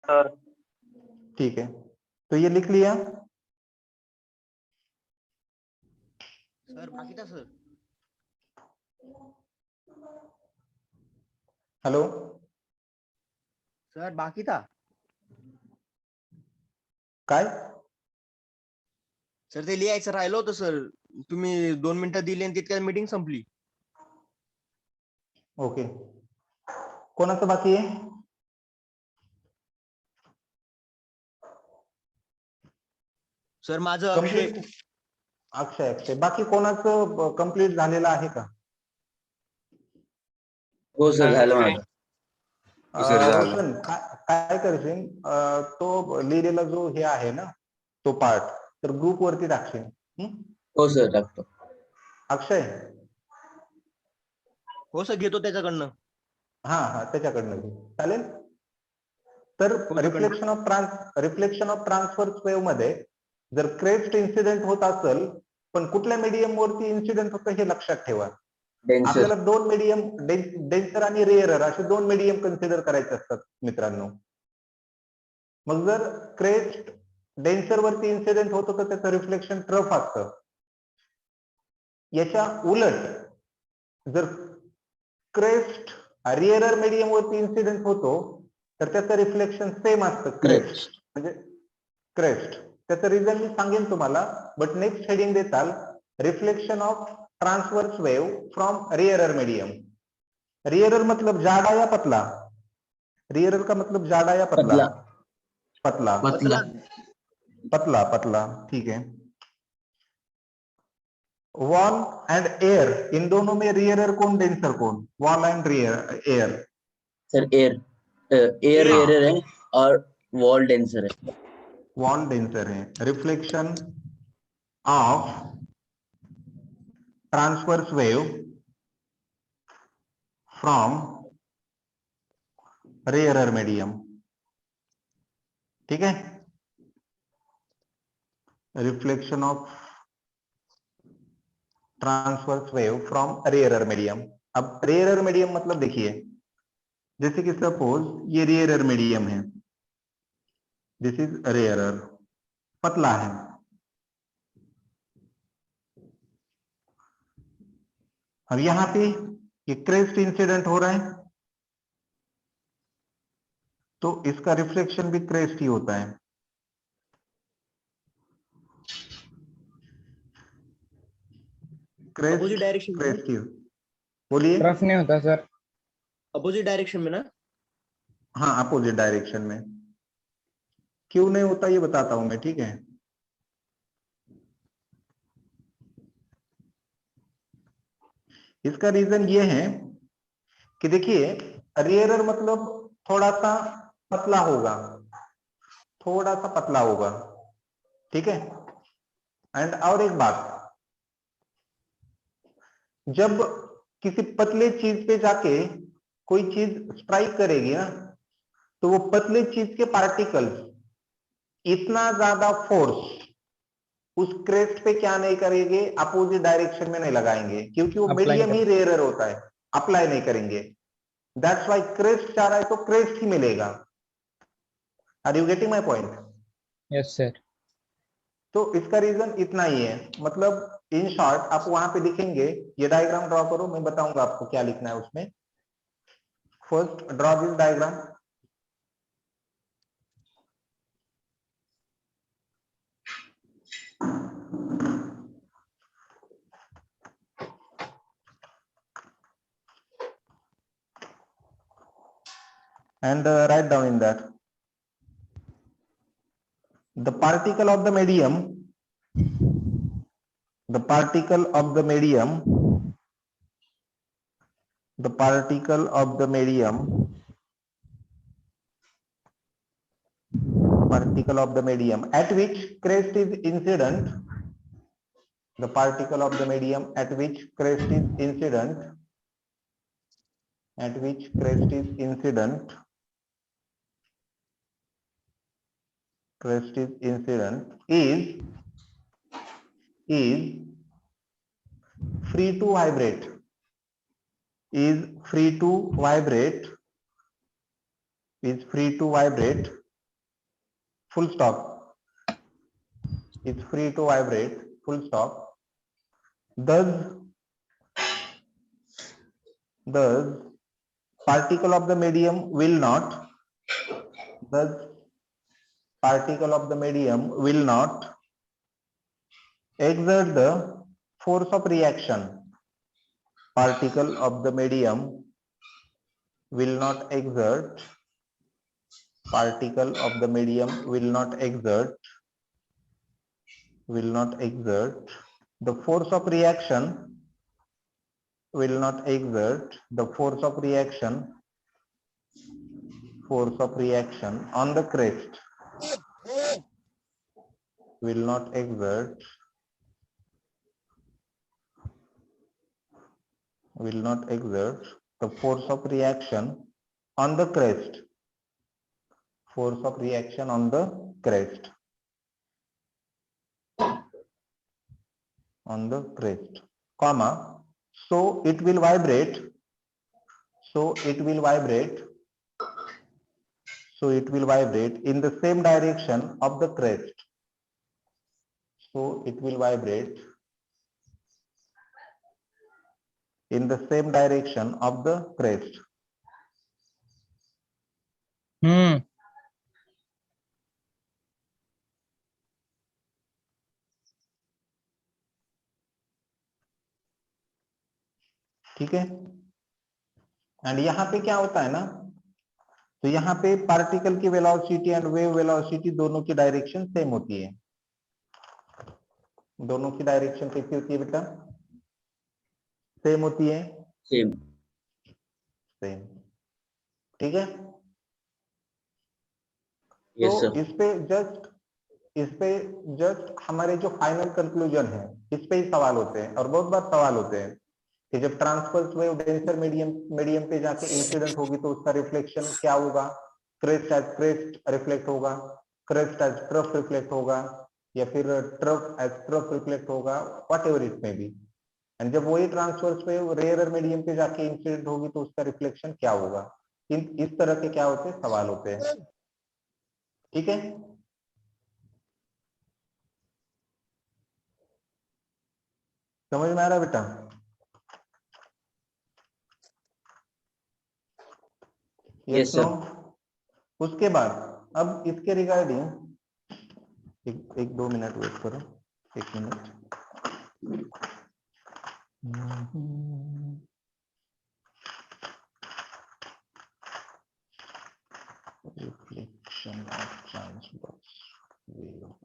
Sir. ठीक है, तो ये लिख लिया। सर बाकी था सर। हेलो सर बाकी था काय? सर, ते लिहायचं राहिलं होतं सर. तुम्ही 2 मिनिटं दिली आणि तितक्यात मीटिंग संपली. ओके, कोणाचं बाकी आहे? सर माझं अक्षय. कंप्लीट. अक्षय, बाकी कोणाचं कंप्लीट झालेलं आहे का? हो सर, झालं माझं. रोशन, काय करशील, तो लिहिलेला जो हे आहे ना तो पार्ट, तर ग्रुप वरती टाकशील. हो सर, टाकतो. अक्षय, हो सर, घेतो त्याच्याकडनं. हा त्याच्याकडनं घे, चालेल. तर रिफ्लेक्शन ऑफ ट्रान्सफर वेव्ह मध्ये जर क्रेस्ट इन्सिडेंट होत असेल, पण कुठल्या मीडियम वरती इन्सिडेंट होतं हे लक्षात ठेवा. आपल्याला दोन मीडियम, डेन्सर आणि रेअरर असे दोन मीडियम कन्सिडर करायचे असतात मित्रांनो. मग जर क्रेस्ट डेन्सर वरती इन्सिडेंट होत होतं त्याचं रिफ्लेक्शन ट्रफ असतं. याच्या उलट जर क्रेस्ट रेअरर मीडियम वरती इन्सिडेंट होतो तर त्याचं रिफ्लेक्शन सेम असतं, क्रेस्ट म्हणजे क्रेस्ट. त्याचं रिझन मी सांगेन तुम्हाला, बट नेक्स्ट हेडिंग देताल reflection of transverse wave from rarer medium. Rarer मतलब जाड़ा या पतला? रेयरर का मतलब जाड़ा या पतला? पतला पतला. पतला पतला, ठीक है. वॉल एंड एयर, इन दोनों में रेयरर कौन, डेंसर कौन? Wall and air. Sir air rarer है और वॉल डेंसर है. वॉल डेंसर है. Reflection of transverse wave from rarer medium. ठीक है, reflection of transverse wave from rarer medium. अब रेयरर मीडियम मतलब देखिए, जैसे कि सपोज ये रेयरर मीडियम है, दिस इज रेयरर, पतला है. अब यहां पे ये क्रेस्ट इंसिडेंट हो रहा है तो इसका रिफ्लेक्शन भी क्रेस्ट ही होता है. अपोजिट डायरेक्शन में. क्रेस्ट ही, बोलिए. ट्रफ नहीं होता सर? अपोजिट डायरेक्शन में ना? हाँ, अपोजिट डायरेक्शन में. क्यों नहीं होता ये बताता हूं मैं, ठीक है. इसका रीजन ये है कि देखिए रेयरर मतलब थोड़ा सा पतला होगा, थोड़ा सा पतला होगा, ठीक है. एंड और एक बात, जब किसी पतले चीज पे जाके कोई चीज स्ट्राइक करेगी ना, तो वो पतले चीज के पार्टिकल्स इतना ज्यादा फोर्स उस क्रेस्ट पे क्या नहीं करेंगे, अपोजिट डायरेक्शन में नहीं लगाएंगे, क्योंकि वो मीडियम ही रेयरर होता है, अप्लाई नहीं करेंगे. दैट्स व्हाई क्रेस्ट चाह रहा है तो क्रेस्ट ही मिलेगा. Are you getting my point? Yes sir. तो इसका रीजन इतना ही है. मतलब इन शॉर्ट आप वहां पे लिखेंगे, ये डायग्राम ड्रॉ करो, मैं बताऊंगा आपको क्या लिखना है उसमें. First draw this diagram. And write down in that the particle of the medium, the particle of the medium, the particle of the medium, particle of the medium at which crest is incident, the particle of the medium at which crest is incident, at which crest is incident, crest is incident is free to vibrate, is free to vibrate, is free to vibrate full stop. It's free to vibrate, full stop. Thus particle of the medium will not, exert the force of reaction. Particle of the medium will not exert the force of reaction, on the crest, the force of reaction on the crest, comma, so it will vibrate in the same direction of the crest. ठीक है। And यहाँ पे क्या होता है ना, तो यहाँ पे पार्टिकल की वेलोसिटी एंड वेव वेलोसिटी दोनों की डायरेक्शन सेम होती है। दोनों की डायरेक्शन कैसी होती है बेटा? सेम होती है। Same. सेम, ठीक है। Yes, तो sir. इस पे जस्ट हमारे जो फाइनल कंक्लूजन है, इस पे ही सवाल होते हैं, और बहुत बार सवाल होते हैं कि जब ट्रांसवर्स वेव डेंसर मीडियम पे जाके इंसिडेंट होगी तो उसका रिफ्लेक्शन क्या होगा? क्रेस्ट एज क्रेस्ट रिफ्लेक्ट होगा, क्रेस्ट एज ट्रफ रिफ्लेक्ट होगा, या फिर ट्रफ एज ट्रफ रिफ्लेक्ट होगा, वट एवर इट में बी। एंड जब वही ट्रांसवर्स वेव रेयर मीडियम पे जाके इंसिडेंट होगी तो उसका रिफ्लेक्शन क्या होगा? इस तरह के क्या होते हैं? सवाल होते हैं, ठीक है। समझ में आ रहा है बेटा? Yes, sir. उसके बाद अब इसके रिगार्डिंग एक 2 मिनट वेट करो, 1 minute. Reflection of transverse wave,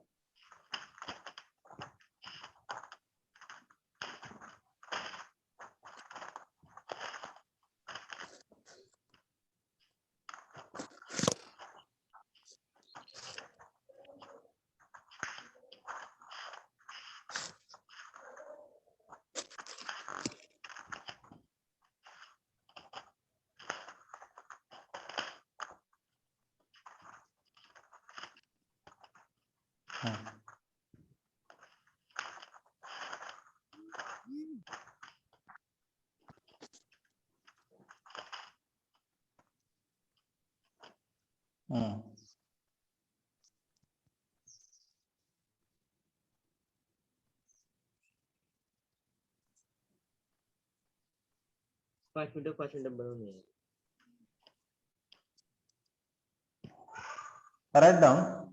write down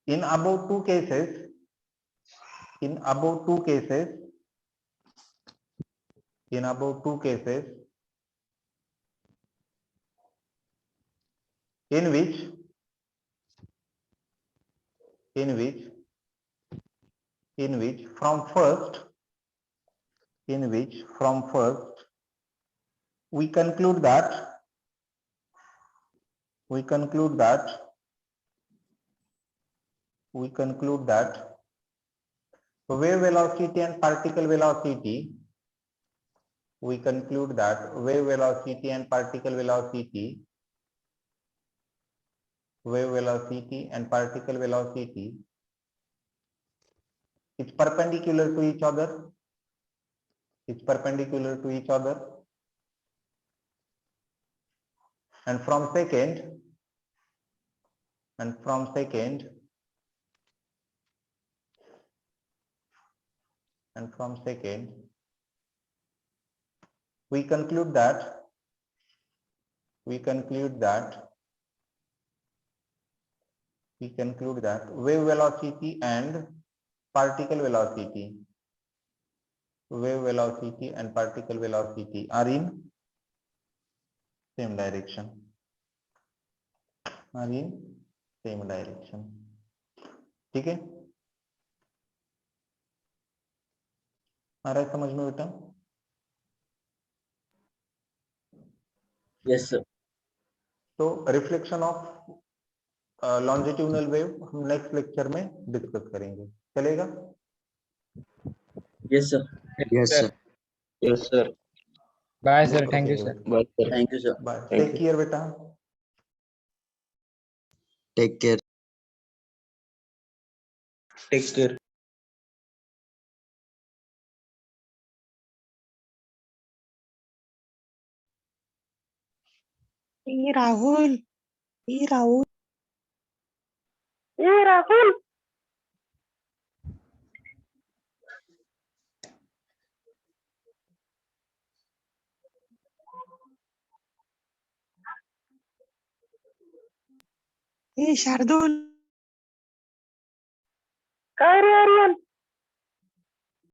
in above two cases, in above two cases in which from first we conclude that wave velocity and particle velocity, it's perpendicular to each other, and from second and from second we conclude that wave velocity and particle velocity are in same direction. ठीक है, आ रहा है समझ में बेटा? Yes, sir. तो reflection of longitudinal wave हम next lecture में डिस्कस करेंगे, चलेगा? Yes, sir. Yes, sir. Yes, sir. Bye, sir. Thank you, sir. Bye, sir. Thank you, sir. Bye, Thank take you. Care बेटा. Take care. Take care. Rahul Rahul Shardul